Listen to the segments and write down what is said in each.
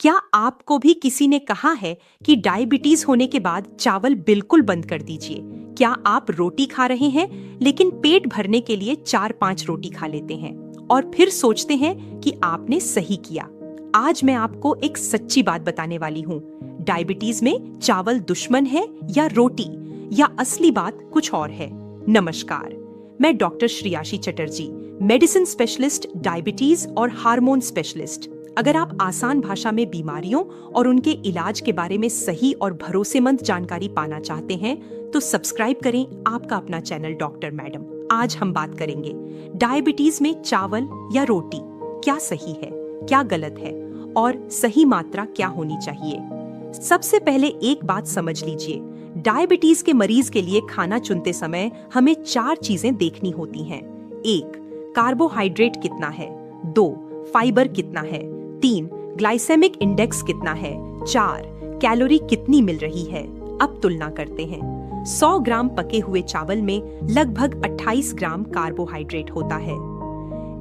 क्या आपको भी किसी ने कहा है कि डायबिटीज होने के बाद चावल बिल्कुल बंद कर दीजिए? क्या आप रोटी खा रहे हैं लेकिन पेट भरने के लिए 4-5 रोटी खा लेते हैं और फिर सोचते हैं कि आपने सही किया? आज मैं आपको एक सच्ची बात बताने वाली हूँ। डायबिटीज में चावल दुश्मन है या रोटी, या असली बात कुछ और है? नमस्कार, मैं doctor Shreyashi Chatterjee, medicine specialist, diabetes और हार्मोन स्पेशलिस्ट। अगर आप आसान भाषा में बीमारियों और उनके इलाज के बारे में सही और भरोसेमंद जानकारी पाना चाहते हैं तो सब्सक्राइब करें आपका अपना चैनल डॉक्टर मैडम। आज हम बात करेंगे डायबिटीज में चावल या रोटी, क्या सही है, क्या गलत है और सही मात्रा क्या होनी चाहिए। सबसे पहले एक बात समझ लीजिए, डायबिटीज के मरीज के लिए खाना चुनते समय हमें 4 चीजें देखनी होती हैं। 1. कार्बोहाइड्रेट कितना है। 2. फाइबर कितना है। 3. ग्लाइसेमिक इंडेक्स कितना है। 4. कैलोरी कितनी मिल रही है। अब तुलना करते हैं। 100 ग्राम पके हुए चावल में लगभग 28 ग्राम कार्बोहाइड्रेट होता है।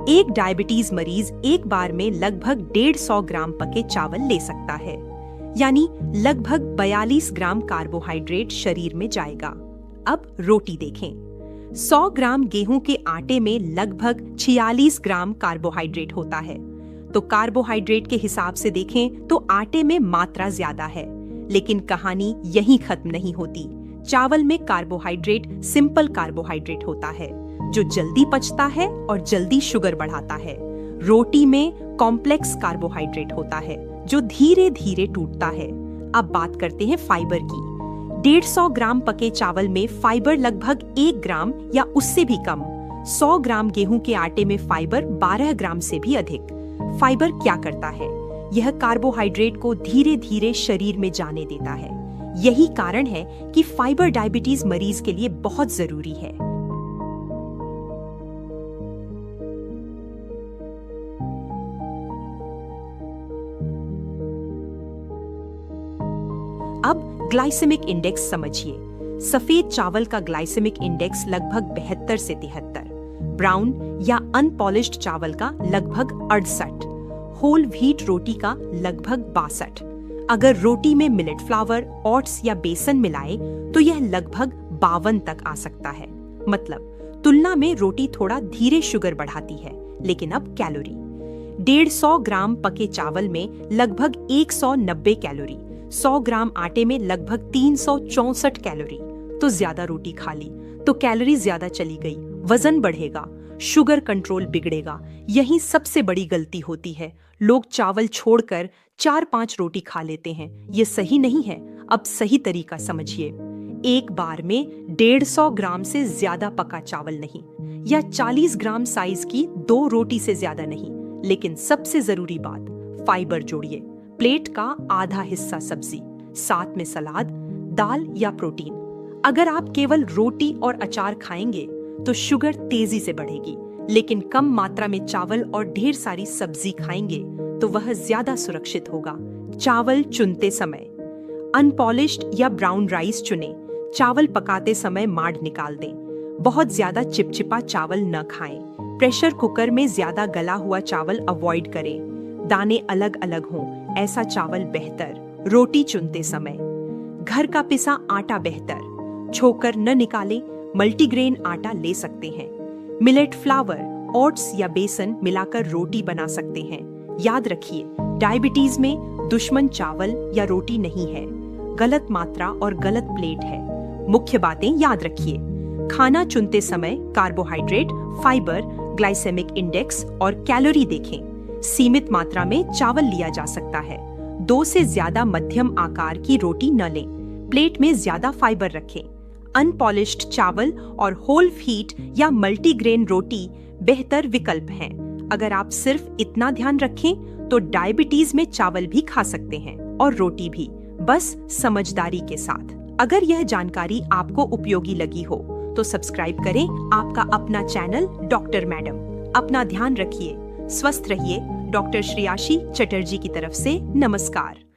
एक डायबिटीज मरीज एक बार में लगभग 150 ग्राम पके चावल ले सकता है, यानी लगभग 42 ग्राम कार्बोहाइड्रेट शरीर में जाएगा। अब रोटी देखें। 100 ग्राम गेहूं के आटे में लगभग 46 ग्राम कार्बोहाइड्रेट होता है। तो कार्बोहाइड्रेट के हिसाब से देखें तो आटे में मात्रा ज्यादा है, लेकिन कहानी यहीं खत्म नहीं होती। चावल में कार्बोहाइड्रेट सिंपल कार्बोहाइड्रेट होता है जो जल्दी पचता है और जल्दी शुगर बढ़ाता है। रोटी में कॉम्प्लेक्स कार्बोहाइड्रेट होता है जो धीरे धीरे टूटता है। अब बात करते हैं फाइबर की। 150 ग्राम पके चावल में फाइबर लगभग 1 ग्राम या उससे भी कम। 100 ग्राम गेहूं के आटे में फाइबर 12 ग्राम से भी अधिक। फाइबर क्या करता है? यह कार्बोहाइड्रेट को धीरे धीरे शरीर में जाने देता है। यही कारण है कि फाइबर डायबिटीज मरीज के लिए बहुत जरूरी है। अब ग्लाइसेमिक इंडेक्स समझिए। सफेद चावल का ग्लाइसेमिक इंडेक्स लगभग 72 से 73, ब्राउन या अनपॉलिश्ड चावल का लगभग 68, होल व्हीट रोटी का लगभग 62। अगर रोटी में मिलेट फ्लावर, ओट्स या बेसन मिलाए तो यह लगभग 52 तक आ सकता है। मतलब तुलना में रोटी थोड़ा धीरे शुगर बढ़ाती है। लेकिन अब कैलोरी। 150 ग्राम पके चावल में लगभग 190 कैलोरी, 100 ग्राम आटे में लगभग 364 कैलोरी। तो ज्यादा रोटी खा ली तो कैलोरी ज्यादा चली गई, वजन बढ़ेगा, शुगर कंट्रोल बिगड़ेगा। यही सबसे बड़ी गलती होती है। लोग चावल छोड़कर 4-5 रोटी खा लेते हैं। ये सही नहीं है। अब सही तरीका समझिए। एक बार में 150 ग्राम से ज्यादा पका चावल नहीं, या 40 ग्राम साइज की 2 रोटी से ज्यादा नहीं। लेकिन सबसे जरूरी बात, फाइबर जोड़िए। प्लेट का आधा हिस्सा सब्जी, साथ में सलाद, दाल या प्रोटीन। अगर आप केवल रोटी और अचार खाएंगे तो शुगर तेजी से बढ़ेगी, लेकिन कम मात्रा में चावल और ढेर सारी सब्जी खाएंगे तो वह ज्यादा सुरक्षित होगा। चावल चुनते समय अनपॉलिश्ड या ब्राउन राइस चुनें। चावल पकाते समय माड़ निकाल दें। बहुत ज्यादा चिपचिपा चावल न खाएं। प्रेशर कुकर में ज्यादा गला हुआ चावल अवॉइड करें। दाने अलग अलग हों, ऐसा चावल बेहतर। रोटी चुनते समय घर का पिसा आटा बेहतर। छोकर न निकालें, मल्टीग्रेन आटा ले सकते हैं। मिलेट फ्लावर, ओट्स या बेसन मिलाकर रोटी बना सकते हैं। याद रखिए, डायबिटीज में दुश्मन चावल या रोटी नहीं है, गलत मात्रा और गलत प्लेट है। मुख्य बातें याद रखिए। खाना चुनते समय कार्बोहाइड्रेट, फाइबर, ग्लाइसेमिक इंडेक्स और कैलोरी देखें। सीमित मात्रा में चावल लिया जा सकता है। 2 से ज्यादा मध्यम आकार की रोटी न लें। प्लेट में ज्यादा फाइबर रखें। अनपॉलिश्ड चावल और होल व्हीट या मल्टीग्रेन रोटी बेहतर विकल्प हैं। अगर आप सिर्फ इतना ध्यान रखें तो डायबिटीज में चावल भी खा सकते हैं और रोटी भी, बस समझदारी के साथ। अगर यह जानकारी आपको उपयोगी लगी हो तो सब्सक्राइब करें आपका अपना चैनल डॉक्टर मैडम। अपना ध्यान रखिए, स्वस्थ रहिए। डॉक्टर श्रेयाशी चटर्जी की तरफ से नमस्कार।